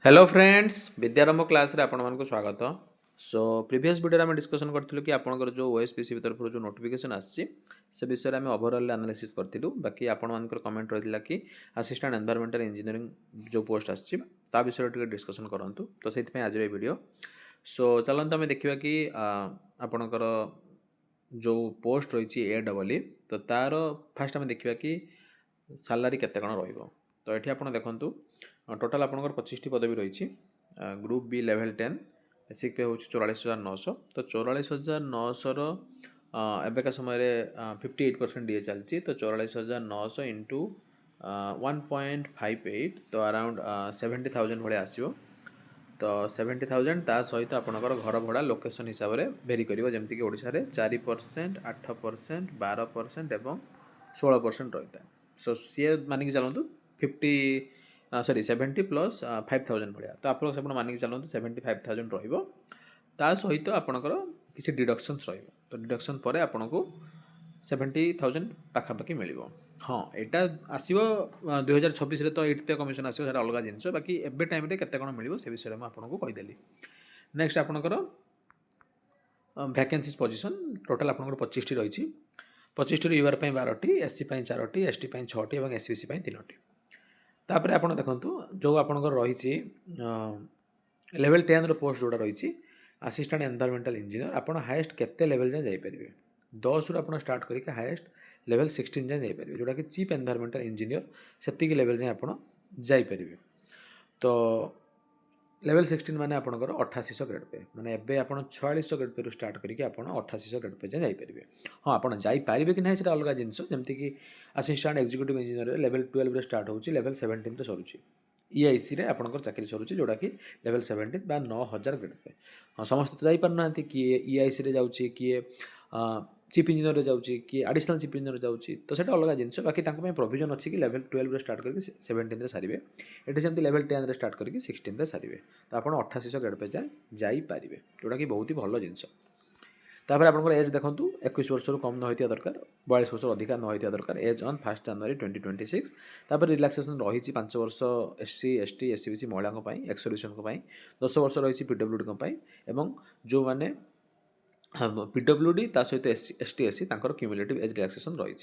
Hello friends विद्यारंभ class रे आपण मानक स्वागत। सो प्रीवियस वीडियो में डिस्कशन करथिलु कि आपनकर जो ओएसपीसी तरफ जो नोटिफिकेशन आछि से विषय रे हम ओवरऑल एनालिसिस करथिलु। बाकी आपण मानकर कमेंट रहिला कि असिस्टेंट एनवायरमेंटल इंजीनियरिंग जो पोस्ट आछि ता विषय रे डिस्कशन करंतु। तो सेति पे आज रे वीडियो सो चलंत हम देखिबा कि आपनकर जो पोस्ट रही ए डबल तो तार फास्ट आम देखा कि सालारी केते कण रहिबो। तो ये आप देखु टोटाल आपंकर 25 पदवी रही। ग्रुप बी लेवल 10 बेसिक पे हूँ 44,900। तो 44,900 एबेका समय 58% डीए चलती। तो 44,900 इंटू 1.58 तो अराउंड 70,000 भाई आसो। तो 70,000 ता सहित आपणकर घर भड़ा लोकेशन हिसाब से भेरी कर जमीक ओडिशा रे 4%, 8%, 12% एवं 16% रही है। सो सी मानिक चलतु 70 प्लस 5,000 भाया। तो आप मानिक चलतु 75,000 ता सहित आपणकर किसी डिडक्शंस रही। तो डिडक्शन पर आपन को 70,000 पाखापाखि मिल। हाँ यहाँ आसो 2026 तो 8th कमिशन आसो अलग जिनस। बाकी एबे टाइम रे केते कण मिल से विषय में आपको कहीदेली। नेक्स्ट आपणकर वैकेंसीज पोजीशन टोटाल आपणकर 25 टी रही। 25 टी यूआर 12 टी, एससी 4 टी, एसटी 6 टी और एससीबीसी 3 टी। तापर आप देखु जो आपणकर रही लेवल 10 पोस्ट जोड़ा रही असिस्टेंट एनवायरमेंटल इंजीनियर आप हाएस्ट केते लेवल जाए जापर 10 रु आप स्टार्ट करके हाएस्ट लेवल 16 जाए जापर जोटा कि चीफ एनवायरमेंटल इंजीनियर से लेवल जाए आप जापर। तो लेवल 16 माने आपंकर 8800 ग्रेड पे माने एबे आप 4600 ग्रेड पे स्टार्ट करके आप 8800 ग्रेड पे जापर। हाँ आप जापारे कि ना से अलग जिनस जमीक assistant executive engineer level 12 start हो लेवल 17 तो सरुची। ईआईसी रे आपंकर चाकरी सरुची जोटा कि लेवल 17 बा 9000 ग्रेड पे। हाँ समस्त तो जापार ना किए ईआईसी रे जाउची किए चीफ इंजीनियर जाउची किए एडिशनल चीफ इंजीनियर जाउची। तो सेटा अलग जिनस बाकी प्रोविजन अच्छी कि लेवल 12 स्टार्ट करके 17 सारे ये जमी लेवल 10 स्टार्ट करके 16 सारे। तो आप 8800 ग्रेड पे जापर जोटा कि बहुत ही भल जिनस। तापर आप एज देखूँ 21 वर्ष कम न होता दरकार, 42 वर्ष अधिका न होता दरकार। एज ऑन 1 जनवरी 2026। तापर रिलैक्सेशन रही 5 वर्ष एससी एसटी एससीबीसी महिला एक्स सर्विसमेंट 10 वर्ष रही पीडब्ल्यूडी एवं जो मैंने पीडब्ल्यूडी ता सहित ST SC cumulative age relaxation रही।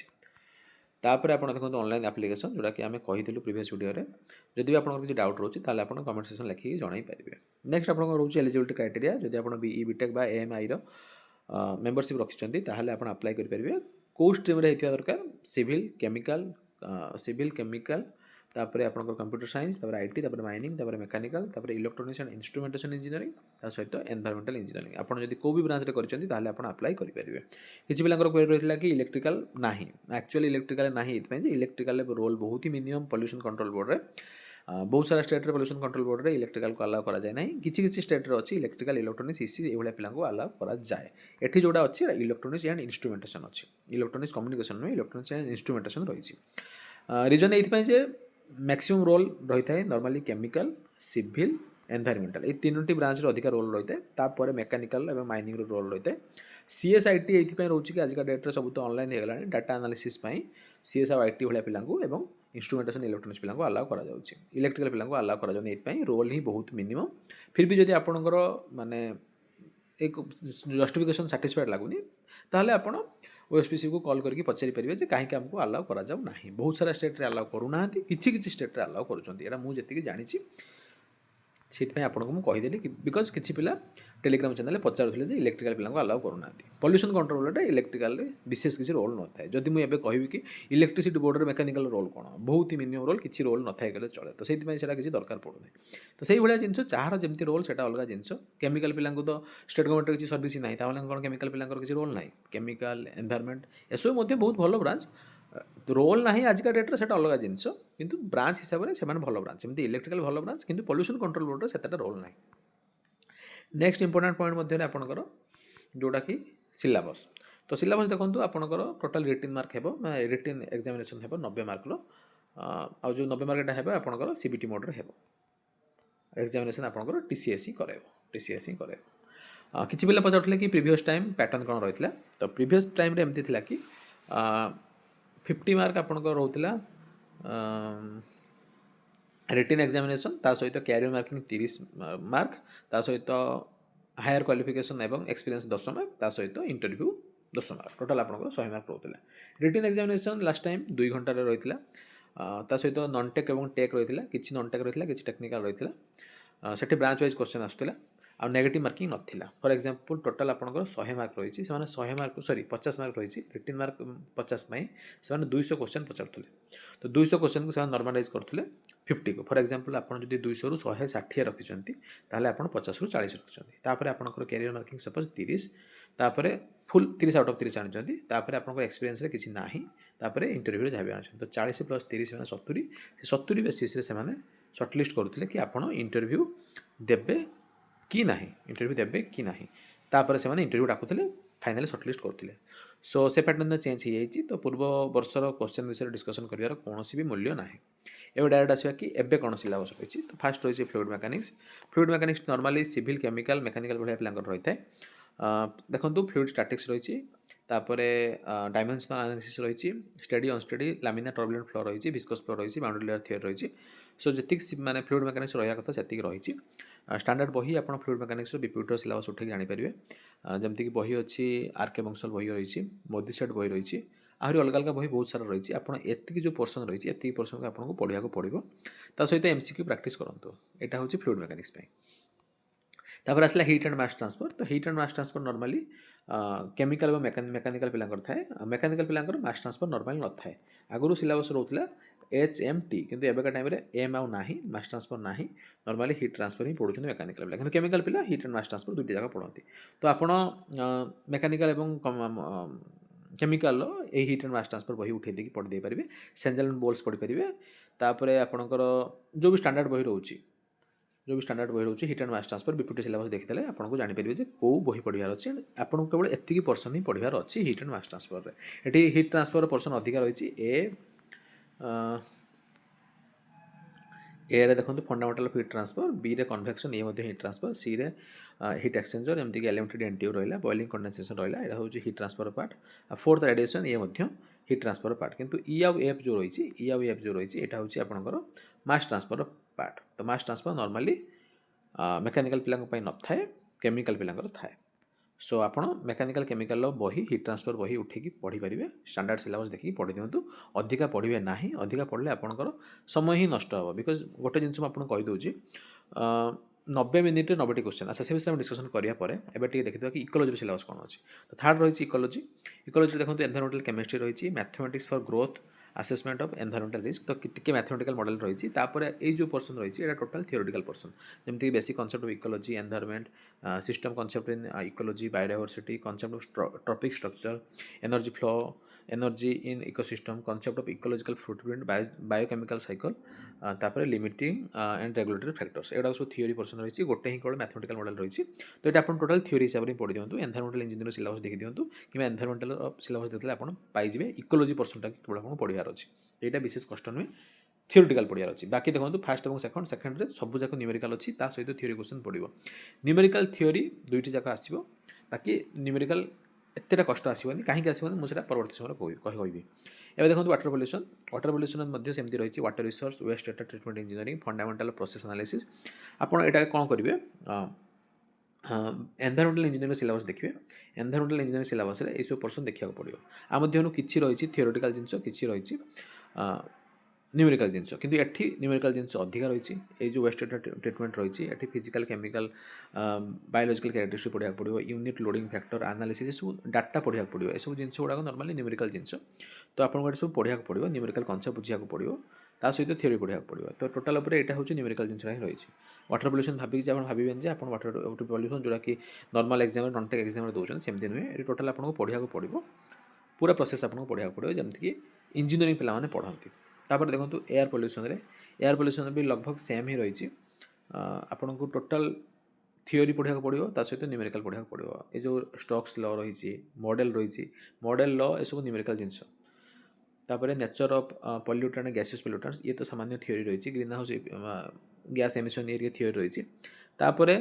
तापर आप देखो ऑनलाइन एप्लिकेशन जोटा कि आम कही प्रीवियस वीडियो रे। जदि आप किसी डाउट रोचे ताले आप कमेंट सेक्शन लिखिक जणाई पारे। नेक्स्ट आप रोचे एलिजिबिलिटी क्राइटेरिया जदि आप बीई बीटेक बा एएमआई रो मेंबरशिप रखिंट ताहले आप अप्लाई करेंगे। कौ स्ट्रीम रे होता दरकार सिविल केमिकल तापर आपंकर कंप्यूटर साइंस तापर आईटी तापर माइनिंग तापर मेकानिकल तापर इलेक्ट्रोनिक्स एंड इंस्ट्रुमेंटेशन इंजीनियरिंग सहित एनवायरमेंटल इंजीनियरिंग आप जब कौ भी ब्रांच में कर अप्लाई करेंगे। किसी पिला क्वेरी रही कि इलेक्ट्रिकल ना एक्चुअली इलेक्ट्रिकल ना इलेक्ट्रिकल रोल बहुत ही मिनिमम पॉल्यूशन कंट्रोल बोर्ड रे बहुत सारा स्टेट रे पॉल्यूशन कंट्रोल बोर्ड रे इलेक्ट्रिकल को अलाउ करा जाए ना। किसी स्टेट रे अच्छी इलेक्ट्रिकल इलेक्ट्रोनिक्स इसी ये पिला अलाउ करा जाए। एठी जोड़ा अच्छी इलेक्ट्रोनिक्स एंड इंस्ट्रुमेंटेशन अच्छी इलेक्ट्रोनिक्स कम्युनिकेशन में इलेक्ट्रोनिक्स एंड इंस्ट्रुमेंटेशन रही। रिजन ये मैक्सिमम रोल रही है नॉर्मली केमिकल सिविल एनवायरमेंटल ये तीनोटी ब्रांच अधिक रोल रही है। तापर मेकानिकल और माइनिंग रोल रही है। सीएसआईटी ये रोचे कि आजिका डेट्रे सब तो ऑनलाइन हो गलानी डाटा एनालिसिस सीएस और आईटी भाया पिला एवं इंस्ट्रुमेंटेशन इलेक्ट्रोनिक्स पिला अलाउ करा जाउछि। इलेक्ट्रिकल पिला अलाउ करा जाउनि एथि रोल ही बहुत मिनिमम। फिर भी जदि आपणकर माने एक जस्टिफिकेशन साटिस्फाइड लगुनि ताहले आपण ओएसपीसी को कॉल करके पचारि परिबे जे काहे हमको अलाउ करा जाउ नाही। बहुत सारा स्टेट रे अलाउ करूना किछि स्टेट रे अलाउ करूछन्ती एटा मु जेतिकी जानिछि से आपको कहीदेली कि बिकज किसी पिला टेलीग्राम चैनल पचारूले इलेक्ट्रिकल पिला अलाउ करूना। पॉल्यूशन कंट्रोल इलेक्ट्रिकल विशेष किसी रोल न थाए। जदि मुझे कहि कि इलेक्ट्रिसिटी बोर्ड में मेकानिकल रोल कौन बहुत ही मिनिमम रोल किसी रोल न थाए चले। तो से किसी दरकार पड़ूना। तो से भाया जिन जार जमी रोल से अलग जिनस केमिकल पिला तो स्टेट गवर्नमेंट किसी सर्विस ना कौन केमिकल पिला किसी रोल ना केमिकल एनवायरमेंट एसबू बहुत भल ब्रांच रोल ना आजिका डेट्रे से अलग जिनस किंतु ब्रांच हिसाब से भल ब्रांच जमी इलेक्ट्रिकल भल ब्रांच किंतु पॉल्यूशन कंट्रोल बोर्ड से रोल ना। नेक्स्ट इंपोर्टेंट पॉइंट मध्य आपंकर जोटा कि सिलेबस। तो सिलेबस देखो आपंकर टोटाल रिटिन मार्क है रिटिन एग्जामिनेशन है 90 मार्क आ जो 90 मार्क है आपंकर सीबीटी मोड्रे है एग्जामिनेशन आपंकर टीसीएसई करे। किसी पिला पचारे कि प्रीवियस टाइम पैटर्न कौन रही है। तो प्रीवियस टाइम रे एमती थिला कि 50 मार्क आपंकर रोला रिटन एग्जामिनेशन ता सहित कैरियर मार्किंग 30 मार्क ता सहित हायर क्वालिफिकेशन एवं एक्सपीरियंस 10 मार्क ता सहित इंटरव्यू 10 मार्क टोटाल आपंकर 100 मार्क रोला। रिटन एग्जामिनेशन लास्ट टाइम 2 घंटा रही ता सहित नॉन टेक और टेक रही किसी नॉन टेक रही किसी टेक्निकल रही से ब्रांच वाइज क्वेश्चन आसूला आ नेगेटिव मार्किंग नाला। फॉर एग्जांपल टोटाल आपंकर 100 मार्क रही से 100 मार्क सॉरी 50 मार्क रही रिटन मार्क 50 से 200 क्वेश्चन पचारूले तो 200 क्वेश्चन को नॉर्मलाइज करते 50 को। फॉर एग्जांपल आपड़ जो 200 रु 160 रखिंट ताले आप 50 रु 40 रखिंट आपंकर कैरियर मार्किंग सपोज 30 तापर फुल 30 आउट ऑफ 30 आनी आपंकर एक्सपीरियंस किसी ना इंटरव्यू जहाँ भी आनी तो 40 प्लस 30 से 70 70 बेसीस सर्टलिस्ट करुले कि आप इंटरव्यू देवे कि ना इंटरव्यू देवे कि ना तापर से इंटरव्यू डाकुले फाइनाली सर्टलिस्ट करुले। सो से पैटर्न चेंज हो जाए तो पूर्व वर्षर क्वेश्चन विषय डिस्कसन कर कौन भी मूल्य ना। एवं डायरेक्ट आसवा कि एबे कौन सिलेबस रही तो फास्ट रही fluid mechanics. Fluid mechanics normally civil chemical mechanical भाई पिलांकर रही है। देखो फ्लूइड स्टैटिक्स रही डायमेंशनल एनालिसिस रही steady unsteady laminar turbulent flow रही विस्कस फ्लो रही बाउंड्री लेयर थियरी रही। सो जी माने फ्लूइड मेकानिक्स रहा कथा से रही स्टैंडर्ड बही आप फ्लूइड मेकानिक्स बीपीटी सिलेबस उठे जानीपारे जमीक बही अच्छी आरके बंसल बही रही मोदी सेट बही रही आहरी अलग अलग बही बहुत सारा रही आपड़ी जो पोर्सन रही है पोर्सन को आपको पढ़ाया पड़ो ता सहित एमसीक्यू प्रैक्टिस करूँ। यहाँ हूँ फ्लूइड मेकानिक्स तापर आसला हीट एंड मास ट्रांसफर। तो heat and mass transfer normally chemical और मेकानिकल पिलांकर थाए मेकानिकल पिलांकर मास ट्रांसफर नॉर्मल न थाए आगुरी सिलेबस रोला HMT किंतु एबेका टाइम एम आउ ना मास ट्रांसफर ना नॉर्मली हीट ट्रांसफर ही पढ़ुं मेकानिकल पिला किंतु केमिकल पिला हीट एंड मास ट्रांसफर दुईटी जगह पढ़ती। तो आपण मेकानिकल एवं केमिकल ये हीट एंड मास ट्रांसफर बही उठे देखिए पढ़ी दे पारे सेंजल एंड बोल्स पढ़ी पारे तापर आपणकर जो भी स्टैंडर्ड बही रोचे जो भी स्टैंडर्ड बही रोचे heat and mass transfer BPT syllabus देखिए आपको जानीपारे कौ बही पढ़ार अच्छे आपको केवल एतिकी पर्सन ही पढ़ार अच्छी हीट एंड मास ट्रांसफर ये हीट ट्रांसफर पर्सन अधिका रही ए रे देखो fundamental of heat transfer B रे कन्वेक्शन ये हीट ट्रांसफर सी रे हीट एक्सचेंजर एमती एलिमेंटेड एनटीयू रहा बॉइलिंग कंडेंसेशन रहा यहाँ हूँ heat transfer part fourth radiation ये हीट ट्रांसफर पार्ट किंतु ई आउ एफ जो रही ई आउ एफ जो रही यहाँ हूँ आपंकर मास ट्रांसफर पार्ट। तो मास ट्रांसफर नॉर्मली मेकानिकल पिला न थाए केमिकल पिलांकर थाए। सो आप मेकानिकल केमिकल बही हीट ट्रांसफर बही उठे पढ़ी पारे स्टैंडर्ड सिलेबस देखिए पढ़ी दिंतु अधिका पढ़े ना अधिका पढ़ले आपंकर समय ही नष्ट हे बिकज गोटे जिन आपको कहीदे 90 मिनिट 90 क्वेश्चन। अच्छा से विषय डिस्कसन कराया एवं देखिए कि इकोलॉजी सिलेबस कौन अच्छी। तो थर्ड रही इकोलॉजी इकोलॉजी देखो एनवायरमेंटल केमिस्ट्री रही mathematics for growth assessment of environmental risk तो टी मैथमेटिकल मॉडल रही ये जो पर्सन रही है टोटल थियोरेटिकल पर्सन जमीक basic concept of ecology environment system concept in ecology biodiversity concept of trophic structure energy flow energy in ecosystem concept of ecological footprint biochemical cycle तापर limiting and regulatory factors एगुड़ा सब theory person रही गोटे ही केवल mathematical model रही। तो ये आप टोटल थियोरी हिसाब से पढ़ी दिंतु एनवायरमेंटल इंजीनियर सिलेबस देखी दिंतु कि एनवायरमेंटल सिलेबस देखते आप पाइबे इकोलॉजी पर्सन केवल आपको पढ़ार अच्छी यहाँ विशेष कष्ट नुहे थियोरिटिकल पढ़ार अच्छी। बाकी देखो फास्ट और सेकेंड सब जाक न्यूमेरिकल अच्छी सहित थियोरी क्वेश्चन पड़ो न्यूमेरिकल थियोरी दुईटी जाक आसो बाकी न्यूमेरिकल एतटा कष्ट आसोनी कहीं आसोनी मुझे परवर्त समय कहि एवं देखो वाटर पल्यूशन सेमती रही water resource waste water treatment engineering fundamental process analysis आपड़ यहाँ कौन करेंगे एनवायरमेंटल इंजीनियरिंग सिलेबस देखिए एनवायरमेंटल इंजीनियरिंग सिलेबस ये सब पर्सन देखा पड़ो आ कि रही थियोरेटिकल जिनस कि रही न्यूमेरिकल जिनस किंतु एठी न्यूमेरिकल जिनस अधिका रही ये जो वेस्ट वाटर ट्रिटमेंट रही है फिजिकल केमिकल बायोलॉजिकल कैरेक्टरिस्टिक पढ़ा पड़ो यूनिट लोडिंग फैक्टर एनालिसिस ये सब डाटा पढ़ा पड़ो ये सब जिन गुड़ाक नॉर्मली न्यूमेरिकल जिनस। तो आपको सब पढ़ा पड़ो न्यूमेरिकल कॉन्सेप्ट बुझा पड़ो ता सहित थियोरी पढ़ा पड़ो। तो टोटाल यहाँ हूँ न्यूमेरिकल जिनस ही रही वाटर पल्यूशन भाविक आप भावें आप वाटर पल्यूशन जोड़ा कि normal exam non tech exam दौरान सेमती नुहे ये टोटाल आपको पढ़ा पड़ो पूरा प्रोसेस आपको पढ़ा पड़ो जमीक इंजीनियरिंग पिला पढ़ती। तापर देखो एयर पल्यूशन भी लगभग सेम ही रही आपन को टोटाल थियोरी पढ़ा पड़ो ता सहित न्यूमेरिकल पढ़ा पड़ो ये जो स्टॉक्स लॉ रही मॉडल लॉ ये सब न्यूमेरिकल जिनस। तापर nature of pollutant and gases pollutants ये तो सामान्य थियोरी रही ग्रीन हाउस गैस एमिशन ये थियोरी रही तापर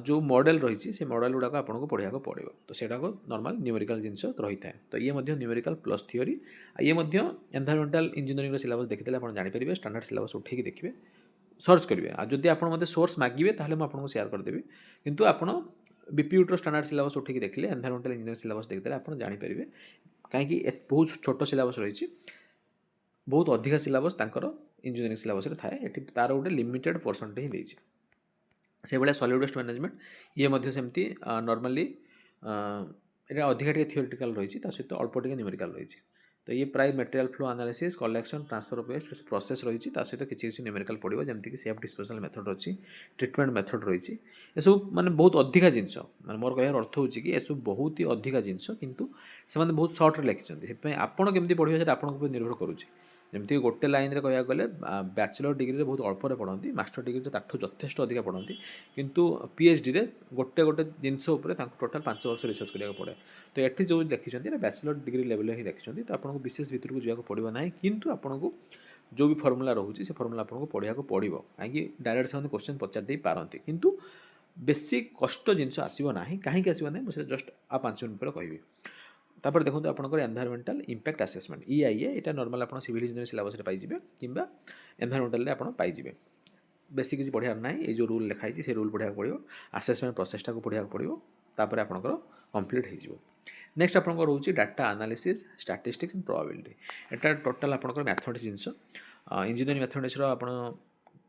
जो मॉडल रही से मॉडल गुड़ाक आपको पढ़ा पड़ो तो सेटा को नॉर्मल न्यूमेरिकल जिनस रही है। तो ये न्यूमेरिकल प्लस थियोरी ये एनवायरमेंटल इंजीनियरिंग सिलेबस देखते आप जानीपारे स्टैंडर्ड सिलेबस उठे देखिए सर्च करेंगे जदि आप मत सोर्स मागे ताहले मैं आपको शेयर करदेवी किंतु आपण बीपीयूटर स्टैंडर्ड सिलेबस उठिक देखिले एनवायरमेंटल इंजीनियरिंग सिलेबस देखते आप जानीपर कहीं बहुत छोट सिलेबस रही बहुत अधिका सिलेबस इंजीनियरिंग सिलेबस थाए ये तार गोटे लिमिटेड परसेंट ही देती से भाया सॉलिड वेस्ट मैनेजमेंट ये सेमती नॉर्मली ये अधिका थियोरिटिकल रही सहित अल्प टे न्यूमेरिकल रही तो ये प्राय material flow analysis collection transfer of waste process रही सहित किसी न्यूमेरिकल पड़ो जमीक सेफ डिस्पोजल मेथड अच्छी ट्रिटमेंट मेथड रही सब माने बहुत अधिका जिनस माने मोर कहर अर्थ होची कि सब बहुत ही अधिका जिनस किंतु से बहुत सर्ट लिखिं आपड़ केमी पढ़े आप निर्भर करुच्ची जमीक गोटे लाइन रे कह गले बैचलर डिग्री बहुत अल्परे पढ़ती मास्टर डिग्री ताठू यथेष्ट अधिका पढ़ती किंतु पीएचडी रे गोटे गोटे जिनस टोटाल 5 वर्ष रिसर्च करा पड़े तो ये जो लिखिं बैचलर डिग्री लेवल ही लिखिं तो आपको विशेष भितर को जावाक पड़ो ना किंतु आपको जो भी फर्मुला रोचे से फर्मुला आपको पढ़ा पड़ो कहीं डायरेक्ट से क्वेश्चन पचार दे पारती किंतु बेसी कष्ट जिनस आसो ना कहीं आसो ना मुझे जस्ट आ 5 मिनट पर कहि तापर देखो आपंकर एनवायरमेंटल इंपैक्ट असेसमेंट EIA यहाँ नॉर्मल आप सिविल इंजीनियरिंग सिलेबस पाइबे कि एनवायरमेंटल आप पाइबे बेसी किसी पढ़ार ना ये जो रूल लिखाई से रूल पढ़ा पड़ो असेसमेंट प्रोसेसटा को पढ़ा पड़ो तापर आपंकर कंप्लीट हो नेक्स्ट आपंकर रोचे data analysis statistics and probability Etah total आपंकर मैथमेटिक्स जिनस इंजीनियरिंग मैथमेटिक्स आप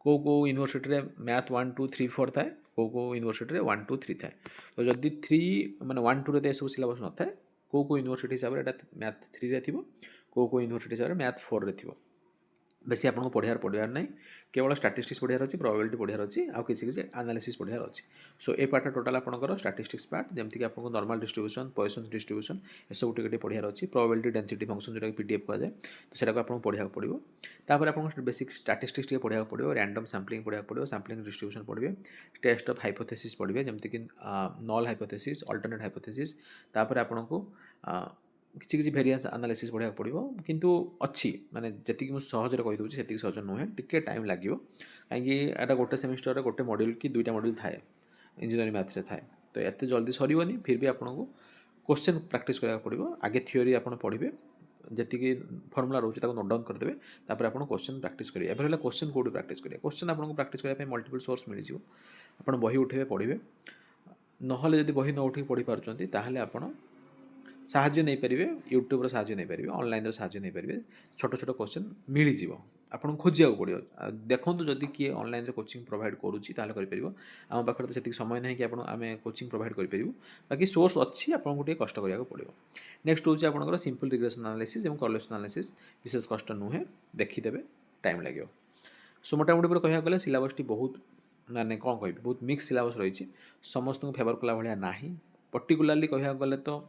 को यूनिवर्सिटी मैथ 1 2 3 4 थाए को यूनिवर्सिटी 1 2 3 थाए तो जदि 3 माने 1 2 रे सब सिलेबस न थाए को यूनिवर्सिटी हिसाब से मैथ 3 रे थिबो को यूनिवर्सिटी हिसाब से मैथ 4 रे थिबो बेसी आपको पढ़ार ना केवल स्टैटिस्टिक्स पढ़ार अच्छी प्रोबेबिलिटी पढ़ार अच्छी आउ किसी एनालिसिस पढ़ार अच्छी सो ए पार्ट टोटाल आपंकर स्टैटिस्टिक्स पार्ट जमीक आपको नॉर्मल डिस्ट्रीब्यूशन पॉइसन डिस्ट्रीब्यूशन ये सब टे पढ़ार अच्छी प्रोबेबिलिटी डेंसिटी फंक्शन जो PDF कहुए तो सेटा आपको पढ़ा पड़ो तापर आपको बेसिक स्टैटिस्टिक्स पढ़ा पड़ो रैंडम सैम्पलिंग पढ़ा पड़ो सैम्पलिंग डिस्ट्रीब्यूशन पढ़े टेस्ट ऑफ हाइपोथेसिस पढ़े जमीक नल हाइपोथेसिस अल्टरनेट हाइपोथेसिस तापर आपको किसी किसी वेरिएंस एनालिसिस पढ़ा पड़ो किंतु अच्छी माने जी मुझे सहजरे कहीदे से सहज नुहे टिके टाइम लगे कहीं एटा गोटे सेमिस्टर गोटे मॉड्यूल कि 2टा मॉड्यूल थाए इंजीनियरिंग मैथ्स थाए तो एत जल्दी सर फिर भी आपको क्वेश्चन प्रैक्टिस करा पड़ो आगे थ्योरी आप पढ़े जी फर्मुला रोचे नोट डाउन करदे तापर आप क्वेश्चन प्रैक्टिस करेंगे एवं क्वेश्चन कौट प्रैक्टिस करेंगे क्वेश्चन आपको प्रैक्टिस करने मल्टीपल सोर्स मिल जाए बही उठे पढ़े ना जब बही न उठे पढ़ी पार्टी ताहले आप साहाଯ୍य नहीं पारे यूट्यूब साहाଯ୍य नहीं पारे ऑनलाइन साहाଯ୍य नहीं पारे छोट छोट क्वेश्चन मिल जाव आपको खोजा पड़ो देखो जदि किए ऑनलाइन कोचिंग प्रोवाइड करुच्ची करें आम पाखे तो से समय ना कि आम कोचिंग प्रोवाइड करें बाकी सोर्स अच्छी आपको कष्ट कराया पड़ो नेक्स्ट हूँ आपंकर सिंपल रिग्रेशन एनालिसिस और करेलेशन एनालिसिस विशेष कष्ट नुहे देखीदे टाइम लगे सो मोटामोटी पूरा कहया गले सिलेबस टी बहुत माने कौन कह बहुत मिक्स सिलेबस रही समस्त को फेवर कला भाया ना पर्टिकुलाली कहया गले तो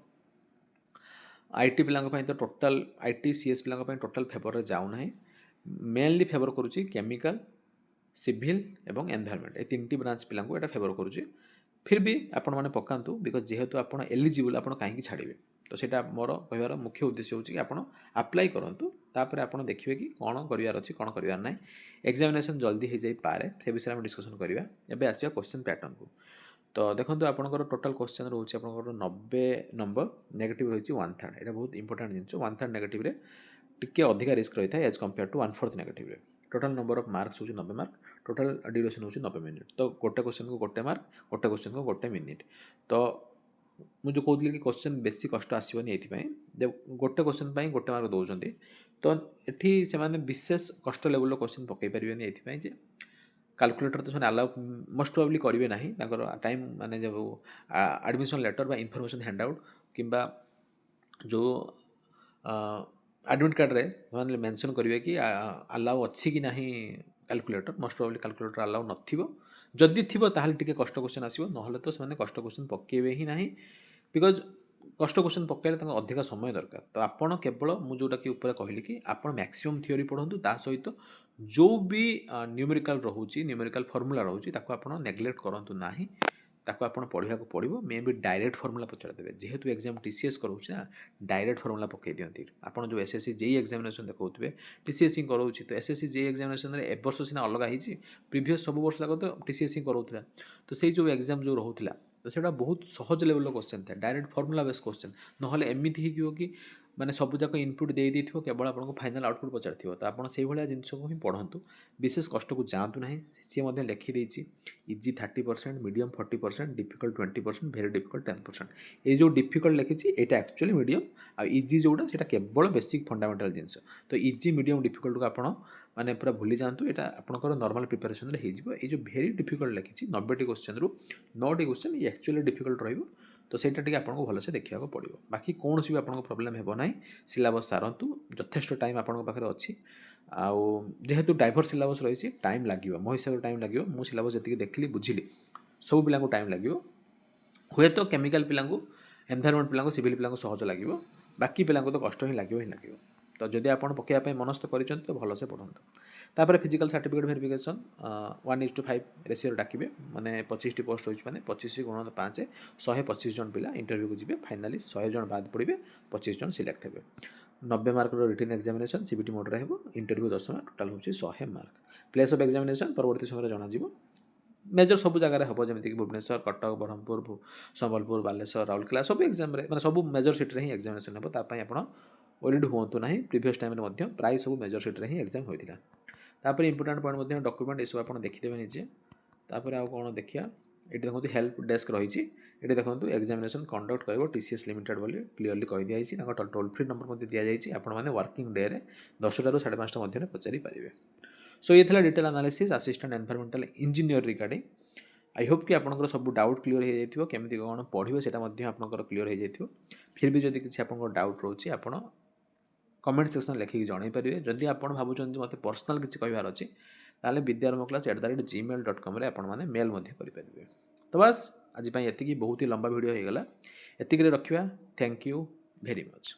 आईटी पिला तो टोटाल आईटी सीएस पिला टोटाल फेवर रे जाऊ ना मेनली फेवर करुच्ची केमिकल सिविल एवं एनवायरमेंट ये 3टी ब्रांच पिला को फेवर करुच्ची फिर भी आपण मैंने पकातु बिकज जेहेतु आप एलिजिबल आप कहीं छाड़े तो सेटा मोर कहर मुख्य उद्देश्य होची कि आपण अप्लाई करंतु तापर आपण देखिए कि कौन करिवार अछि कौन करिवार नै एग्जामिनेशन जल्दी हो जाई पारे से विषय में डिस्कशन करिवा एबे आसिया क्वेश्चन पैटर्न को तो देखो आपंकर टोटाल क्वेश्चन रोचे आप 90 नंबर नेगेटिव रही 1/3 यहाँ बहुत इंपोर्टेंट जिन 1/3 नेगेटिव टिके अधिका रिस्क रही है as compared to 1/4 negative total number of marks होची 90 मार्क टोटाल ड्यूरेशन होची 90 मिनिट तो गोटे क्वेश्चन को गोटे मार्क गोटे क्वेश्चन को गोटे मिनिट तो मुझे कहती कि क्वेश्चन बेसी कष्ट आसोनी ये गोटे क्वेश्चन पर गोटे मार्क दौरान तो ये से विशेष कष्ट लेवल क्वेश्चन पकई पारे ये कैलकुलेटर तो अलाउ मोस्ट प्रोबेबली करेंगे ना टाइम माने जब एडमिशन लेटर बा इनफॉरमेशन हैंडआउट किंबा जो एडमिट कार्ड रे से मेंशन करेंगे कि अलाउ अच्छी कि नहीं calculator most probably calculator allow नथिबो जदि थिबो ताहले टिके कष्ट क्वेश्चन आसीबो नहले तो से कष्ट क्वेश्चन पकेबे ही नहीं बिकज कष्ट क्वेश्चन पकाइले अधिक समय दरकार तो आपड़ केवल मुझा कि कहली कि आप मैक्सिमम थ्योरी पढ़ु ता सहित जो भी न्यूमेरिकल रोचे न्यूमेरिकल फॉर्मूला रोचे आप नेग्लेक्ट करूँ ना ताको आपण पढ़ा पड़ो मे भी डायरेक्ट फॉर्मूला पचार देवे जेहेतु एग्जाम टीसीएस करोचे ना डायरेक्ट फॉर्मूला पकई दिखती आप जो एसएससी जेई एग्जामिनेशन देखुए टीसीएस ही करोचे तो एसएससी जेई एग्जामिनेशन ए वर्ष सीना अलग होती प्रीवियस सब वर्ष जाक तो टीसीएस ही करोला तो से जो एग्जाम जो रोला तो सेटा बहुत सहज लेवल क्वेश्चन था डायरेक्ट फॉर्मूला बेस क्वेश्चन ना एमती हो कि ମାନେ ସବୁଯାକ ଇନପୁଟ୍ ଦେଇଥିବ କେବଳ ଆପଣଙ୍କୁ ଫାଇନାଲ୍ ଆଉଟପୁଟ୍ ପଚାରିଥିବ ତ ଆପଣ ସେଇଭଳିଆ ଜିନିଷକୁ ହିଁ ପଢ଼ନ୍ତୁ ବିଶେଷ କଷ୍ଟକୁ ଯାଆନ୍ତୁ ନାହିଁ ସିଏ ମଧ୍ୟ ଲେଖିଦେଇଛି easy 30% medium 40% difficult 20% very difficult 10%। ଏଇ ଯେଉଁ ଡିଫିକଲ୍ଟ ଲେଖିଛି ଏଇଟା ଆକ୍ଚୁଆଲି ମିଡ଼ିୟମ୍ ଆଉ ଇଜି ଯେଉଁଟା ସେଇଟା କେବଳ ବେସିକ୍ ଫଣ୍ଡାମେଣ୍ଟାଲ୍ ଜିନିଷ ତ ଇଜି ମିଡ଼ିୟମ୍ ଡିଫିକଲ୍ଟକୁ ଆପଣ ମାନେ ପୁରା ଭୁଲି ଯାଆନ୍ତୁ ଏଇଟା ଆପଣଙ୍କର ନର୍ମାଲ୍ ପ୍ରିପାରେସନ୍ରେ ହେଇଯିବ। ଏଇ ଯେଉଁ ଭେରି ଡିଫିକଲ୍ଟ ଲେଖିଛି 90ଟି କ୍ୱେଶ୍ଚନ୍ରୁ 9ଟି କ୍ୱେଶ୍ଚନ୍ ଇଏ ଆକ୍ଚୁଆଲି ଡିଫିକଲ୍ଟ ରହିବ ତ ସେଇଟା ଟିକେ ଆପଣଙ୍କୁ ଭଲସେ ଦେଖିବାକୁ ପଡ଼ିବ। ବାକି କୌଣସି ବି ଆପଣଙ୍କ ପ୍ରୋବ୍ଲେମ୍ ହେବ ନାହିଁ ସିଲାବସ୍ ସାରନ୍ତୁ ଯଥେଷ୍ଟ ଟାଇମ୍ ଆପଣଙ୍କ ପାଖରେ ଅଛି ଆଉ ଯେହେତୁ ଡାଇଭର୍ସ ସିଲାବସ୍ ରହିଛି ଟାଇମ୍ ଲାଗିବ ମୋ ହିସାବରେ ଟାଇମ୍ ଲାଗିବ ମୁଁ ସିଲାବସ୍ ଯେତିକି ଦେଖିଲି ବୁଝିଲି ସବୁ ପିଲାଙ୍କୁ ଟାଇମ୍ ଲାଗିବ ହୁଏତ କେମିକାଲ ପିଲାଙ୍କୁ ଏନଭାୟରମେଣ୍ଟ ପିଲାଙ୍କୁ ସିଭିଲ୍ ପିଲାଙ୍କୁ ସହଜ ଲାଗିବ ବାକି ପିଲାଙ୍କୁ ତ କଷ୍ଟ ହିଁ ଲାଗିବ ତ ଯଦି ଆପଣ ପକାଇବା ପାଇଁ ମନସ୍ଥ କରିଛନ୍ତି ତ ଭଲସେ ପଢ଼ନ୍ତୁ। ତାପରେ ଫିଜିକାଲ ସାର୍ଟିଫିକେଟ୍ ଭେରିଫିକେସନ୍ 1:5 ରେସିଓରେ ଡାକିବେ ମାନେ 25ଟି ପୋଷ୍ଟ ରହିଛି ମାନେ 25 ଗୁଣ 5 125 ଜଣ ପିଲା ଇଣ୍ଟରଭ୍ୟୁକୁ ଯିବେ ଫାଇନାଲି 100 ଜଣ ବାଦ ପଡ଼ିବେ 25 ଜଣ ସିଲେକ୍ଟ ହେବେ। 90 ମାର୍କର ରିଟିନ୍ ଏକ୍ଜାମିନେସନ୍ ସିବିଟି ମୋଡ଼ରେ ହେବ ଇଣ୍ଟରଭ୍ୟୁ 10 ମାର୍କ ଟୋଟାଲ୍ ହେଉଛି 100 ମାର୍କ। ପ୍ଲେସ୍ ଅଫ୍ ଏକ୍ଜାମିନେସନ୍ ପରବର୍ତ୍ତୀ ସମୟରେ ଜଣାଯିବ मेजर सब जगह हम जमीक भुवनेश्वर कटक ब्रह्मपुर संबलपुर बालेश्वर राउरकेला सब एग्जाम मैंने सब मेजर सीट्रे ही एक्जामिनेशन हम ताप आप ओरिड हूँ ना प्रीवियस टाइम प्राय सब मेजर सीट्रे ही एग्जाम होता है। इंपोर्टाट पॉइंट डॉक्यूमेंट ये सब आप देखीदे निजे तापर आउ कौन देखिए ये देखो हेल्प डेस्क रही ये देखो एग्जामिनेशन कंडक्ट कर टीसीएस लिमिटेड बोली क्लीयरली कही दिखाई टोल फ्री नंबर दी जाइए आपण मैंने वर्किंग डे 10टा ରୁ 5:30 मध्य पचारि पारे। सो ये detail analysis assistant environmental engineer regarding I hope कि आपंकर सब डाउट क्लीयर हो जाइए केमी कौन पढ़े से आपंकर क्लीयर हो जाइए फिर भी जब किसी आप डाउट रोचे आप कमेंट सेक्शन लिखिक जन पारे जदि आप भावुं मत पर्सनाल किसी कहार अच्छे gmail.com आपने मेल करेंगे। तो बस आज ये बहुत ही लंबा वीडियो हो गला एतिक रखा। Thank you very much.